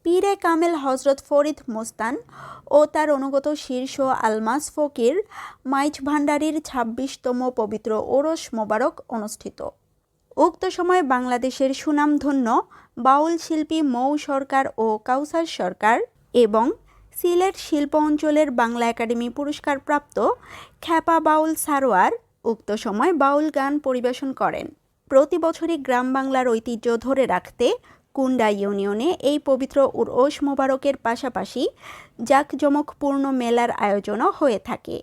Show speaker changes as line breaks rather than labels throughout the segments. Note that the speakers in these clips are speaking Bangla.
পীরে কামেল হজরত ফরিদ মোস্তান ও তার অনুগত শীর্ষ আলমাস ফকির মাইজ ভান্ডারীর ২৬তম পবিত্র ওরস মোবারক অনুষ্ঠিত। উক্ত সময় বাংলাদেশের সুনামধন্য বাউল শিল্পী মৌ সরকার ও কাউসার সরকার এবং সিলেট শিল্প অঞ্চলের বাংলা একাডেমি পুরস্কারপ্রাপ্ত খ্যাপা বাউল সারোয়ার উক্ত সময় বাউল গান পরিবেশন করেন। প্রতি বছরই গ্রাম বাংলার ঐতিহ্য ধরে রাখতে কুন্ডা ইউনিয়নে এই পবিত্র উরস মোবারকের পাশাপাশি জাঁকজমকপূর্ণ মেলার আয়োজনও হয়ে থাকে।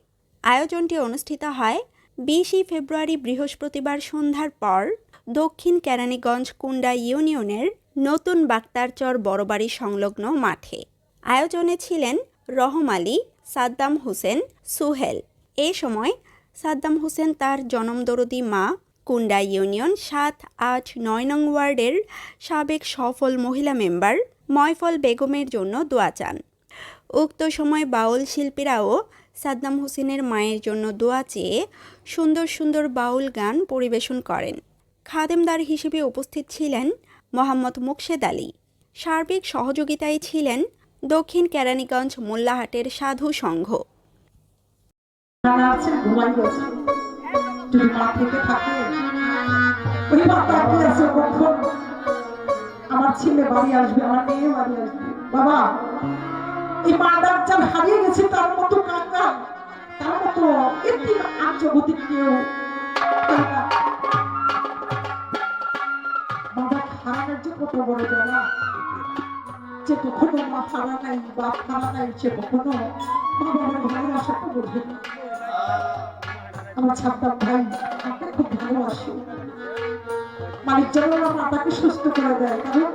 আয়োজনটি অনুষ্ঠিত হয় ২০ ফেব্রুয়ারি বৃহস্পতিবার সন্ধ্যার পর দক্ষিণ কেরানীগঞ্জ কুন্ডা ইউনিয়নের নতুন বাক্তারচর বড়বাড়ি সংলগ্ন মাঠে। আয়োজনে ছিলেন রহম আলী, সাদ্দাম হোসেন, সুহেল। এ সময় সাদ্দাম হোসেন তার জনমদরদি মা, কুন্ডা ইউনিয়ন ৭, ৮, ৯ নং ওয়ার্ডের সাবেক সফল মহিলা মেম্বার ময়ফল বেগমের জন্য দোয়া চান। উক্ত সময় বাউল শিল্পীরাও সাদ্দাম হোসেনের মায়ের জন্য দোয়া চেয়ে সুন্দর সুন্দর বাউল গান পরিবেশন করেন। খাদেমদার হিসেবে উপস্থিত ছিলেন মোহাম্মদ মুকশেদ আলী। সার্বিক সহযোগিতায় ছিলেন দক্ষিণ কেরানীগঞ্জ মোল্লাহাটের সাধু সংঘ।
আমার ছেলে বাড়ি আসবে, আমার মেয়ে বাড়ি আসবে। বাবা, এই মাদার চাল হারিয়ে গেছে, তার মতো কাকা, তার মতো একটি আর্যগতিক কেউ বাবা হারানোর যে কত বড় জ্বালা, যে কখনো মা হারা নাই, বাপ হারা নাই, সে কখনো মা বাবার ভালোবাসাটা বোঝে না। আমার ছাত্তার ভাই আমাকে খুব ভালোবাসে, মালিক যেন মাতাকে সুস্থ করে দেয়, কারণ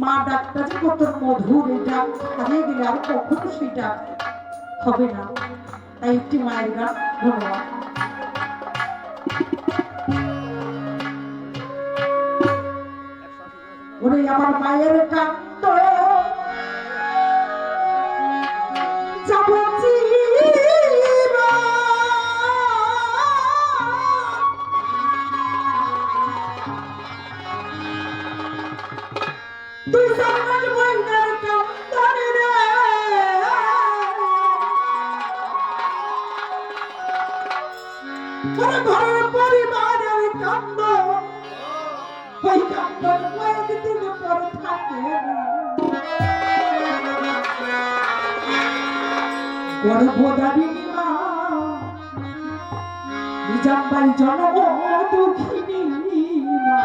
মা ডাকটা যে কত মধুর, এই ডাক হারিয়ে গেলে আর কখনো সেই ডাক হবে না। তাই একটি মায়ের গান। ধন্যবাদ। ওরে আমার মায়ের কান্ত ঘরের পরিবারের কান্দ, ওই কান্দর কয়েকদিন পর থাকে গর্ভধারিণী মা নিজামবাই জন্ম দুঃখিনী মা।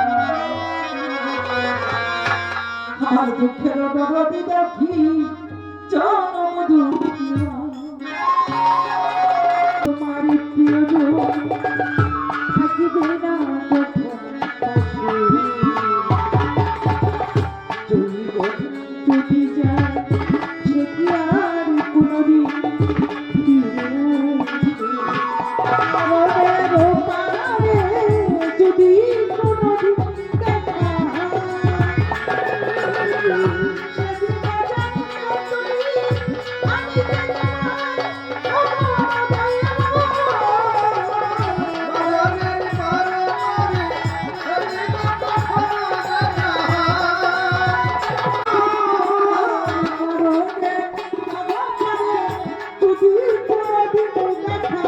আমার দুঃখের দরদি দেখি জন্ম দুঃখী মা। তোমারই প্রিয়জন থাকিবে না যদি যায় সে কি আর কোনদিন যদি কোনদিন দেখা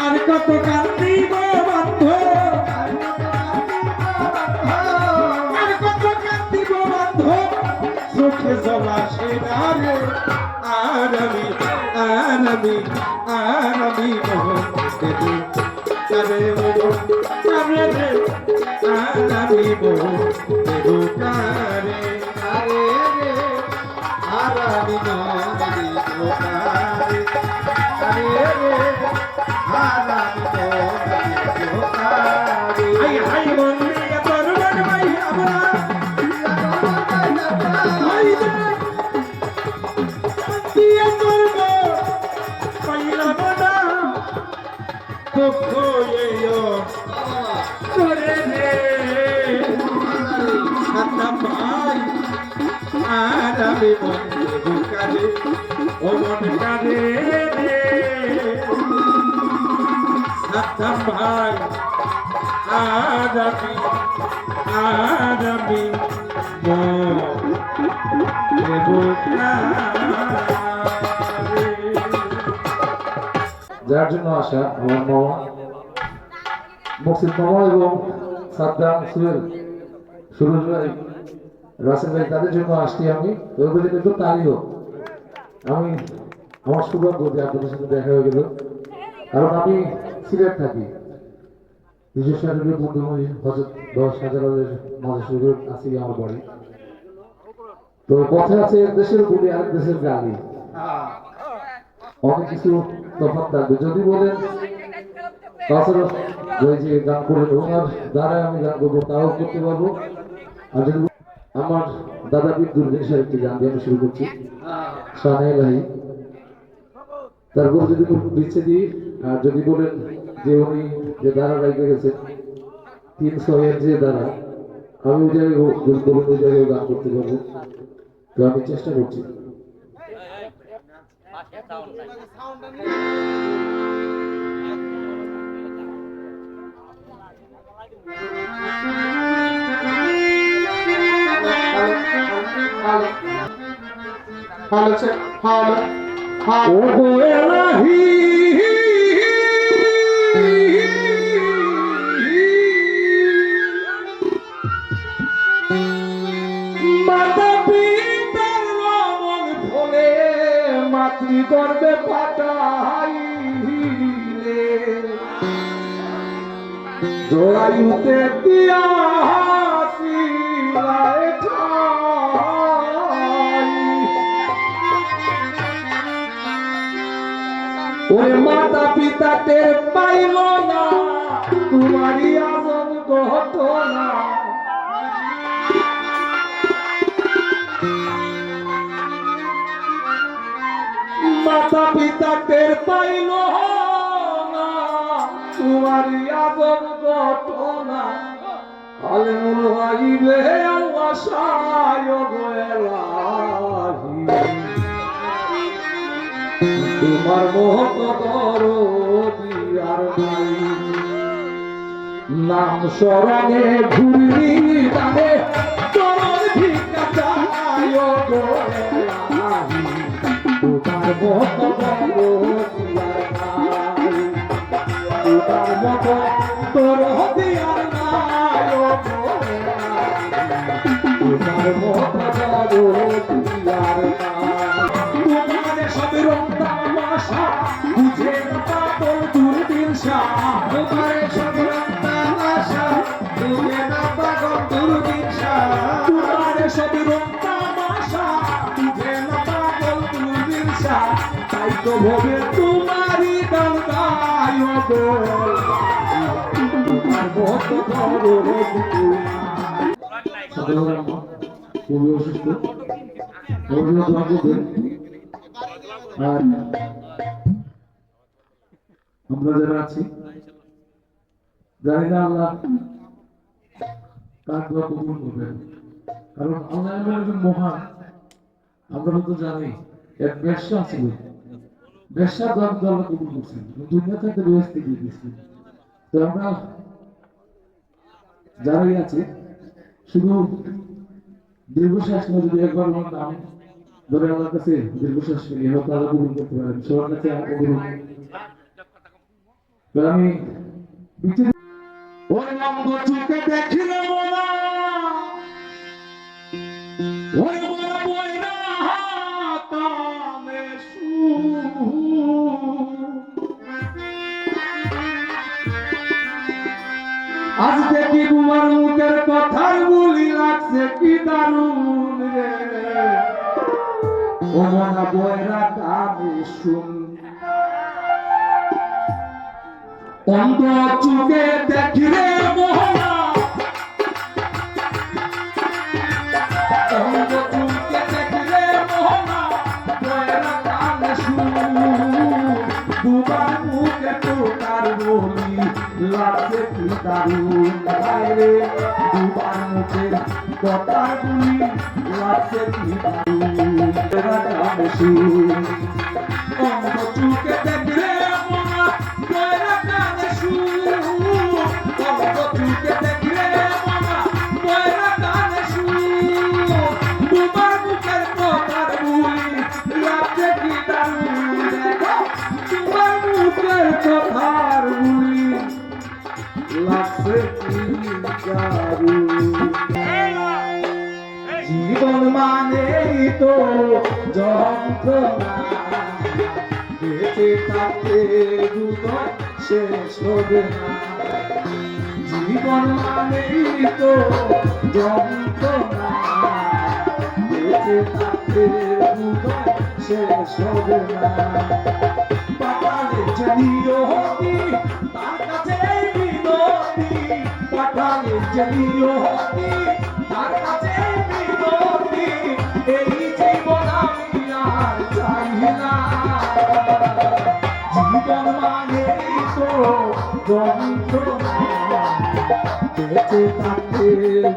আর কত কান্দিব বাধ্য, আর কত কান্দিব বাধ্য, চোখে জল আসে না রে। আর আমি কারে মোর কারে রে, আর আমি মোর কারে কারে রে, আর আমি মোর কারে কারে রে, আর আমি মোর কারে। হাই হাই মন্দির তোর মন ভাই আমরা, হাই
দিয়ে করব পাইলাম না দুঃখ এলো করে রে সাতাম ভাই আর আমি মন কারে ও মন কারে রে সাতাম ভাই আর আমি
যার জন্য আসা আমার মামা মকসিদ মামা এবং সাদ্দাম সুহেল সুরজ ভাই রাসেল ভাই তাদের জন্য আসছি আমি ওদের একটু তালি হোক আমি আমার সৌভাগ্য যে আপনাদের সাথে দেখা হয়ে গেল কারণ আমি সিলেট থাকি নিজস্ব বন্ধুময় হজরত 10,000 মাঝে শুরু আছি আমার বাড়ি তো কথা আছে এক দেশের বলি আরেক দেশের গালি অনেক কিছু তফাৎ থাকবে যদি বলেন তাছাড়া ওই যে গান করে ওনার দ্বারা আমি গান করবো তাও করতে পারবো আর যদি আমার দাদা বিদ্যুৎ দেশের একটি গান দিয়ে আমি শুরু করছি শানে এলাহি তারপর যদি বিচ্ছে দিই আর যদি বলেন যে উনি যে দ্বারা রাইতে গেছেন 300 এর যে দ্বারা আমি ওই জায়গায় বলুন ওই জায়গায় গান করতে পারবো তো আমি চেষ্টা করছি
ও গো এলাহি মাতা পিতার মন ফলে মাতৃ গর্বে পাঠাইলে জোড়াইতে দিয়াছিলায় ঠাই ওই মাতা পিতা টের পাইল না তোমারই আজব ঘটনা মাতা পিতা টের পাইল না তোমারই আজব ঘটনা আলেমুল হাইবে আল্লাহ সায়গ এলাহি তোমার মহত দরদি আর নাই নাম স্মরণে ঘুরি তারে চরণ ভিক্ষা চায় গো এলাহি তোমার মহত দরদি আর নাই তোমার মত দরদি আর নাই গো এলাহি তোমার মহত দরদি আর নাই সব রং তামাশা বুঝে না পাগল দুর্দিনশা তোমার সব রং তামাশা বুঝে না পাগল দুর্দিনশা তোমার সব রং তামাশা বুঝে না পাগল দুর্দিনশা তাই তো ভবে তোমারই গান গায় গো তোমার মত করো
খুবই অসুস্থ আর আমরা যারা আছি জানি না আল্লাহ কার দোয়া কবুল করবেন কারণ আল্লাহ এমন একজন মহান আমরা তো জানি এক ব্যবসা ছিল ব্যবসার দোয়া কিন্তু আল্লাহ কবুল করছেন দুনিয়া থেকে ব্যবস্থা দিয়ে দিচ্ছেন তো আমরা যারাই আছে শুধু দীর্ঘশ্বাস নিয়ে যদি একবার আমার নাম ধরে আমার কাছে দীর্ঘশ্বাস নিয়ে হয়তো আল্লাহ কবুল করতে পারেন সবার কাছে আমি
ওই অঙ্গ চোখে দেখিলে মোরা ওই মোরা বইরা কামে আজ দেখি তোমার মুখের কথার বলি লাগছে কি দারুণ রে ও মোরা বইরা কামে শুন অন্ধ চোখে দেখিলে মোহনা অন্ধ চোখে লাগছে কি দারুণ রে দুবার মুখের কথার গুলি লাগছে কি দারুণ অঙ্গ চুকে দেখলে মনা কয়রা কানে সুর অঙ্গ চুকে দেখলে মনা কয়রা কানে সুর দুবার মুখের কথার গুলি লাগছে কি দারুণ দুবার মুখের কথার গুলি লাগছে কি দারুণ জীবন মানেই তো যন্ত্রণা বেঁচে থাকতে হৃদয় শেষ হবে না জীবন মানেই তো যন্ত্রণা বেঁচে থাকতে হৃদয় শেষ হবে না পাতালে চলিও হতি তার কাছে বিনতি পাতালে চলিও হতি তার কাছে বিনতি এই জীবন আমি আর চাই না জীবন মানে তো যন্ত্রণা বেঁচে থাকতে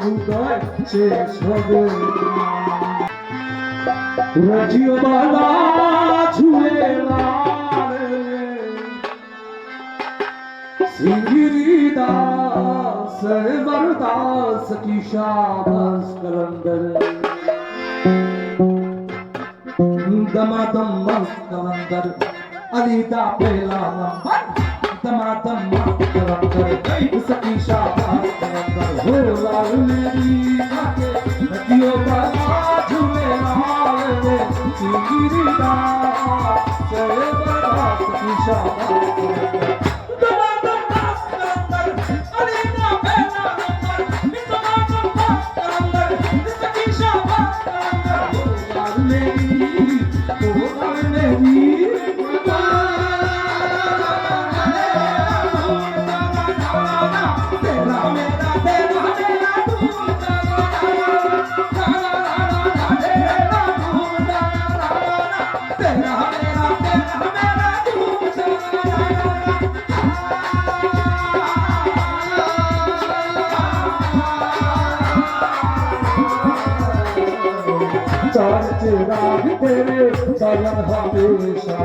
হৃদয় শেষ হবে না রাজিও বালা ছুঁয়ে सिंगिरीदास सरवरदास की शाबाश कलंदर दमादम मस्त कलंदर अली दा पहला नंबर दमादम मस्त कलंदर सकी शाबाश कलंदर हो लाल मेरी काके नदियों बाला झूले लाल रे सिंगिरीदास सरवरदास की शाबाश कलंदर राग तेरे चलन हमेशा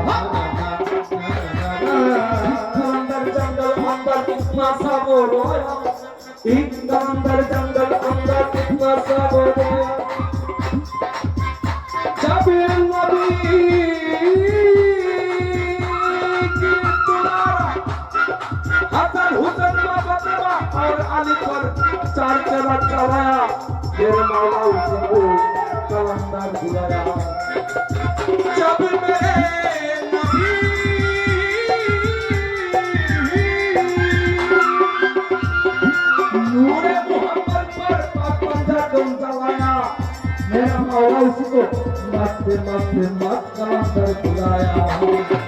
अंदर जंगल अंदर कितना सा बोलो अंदर जंगल अंदर कितना सा बोलो जब नबी की तुम्हारा हसन हुसैन बाबा और अली पर चार चला चलाया फिर मौला उसको कलंदर बुलाया जब मेरे नबी नूरे मोहम्मद पर पंजा दम चलाया मेरा मौला उसको मस्त मस्त मस्त कलंदर बुलाया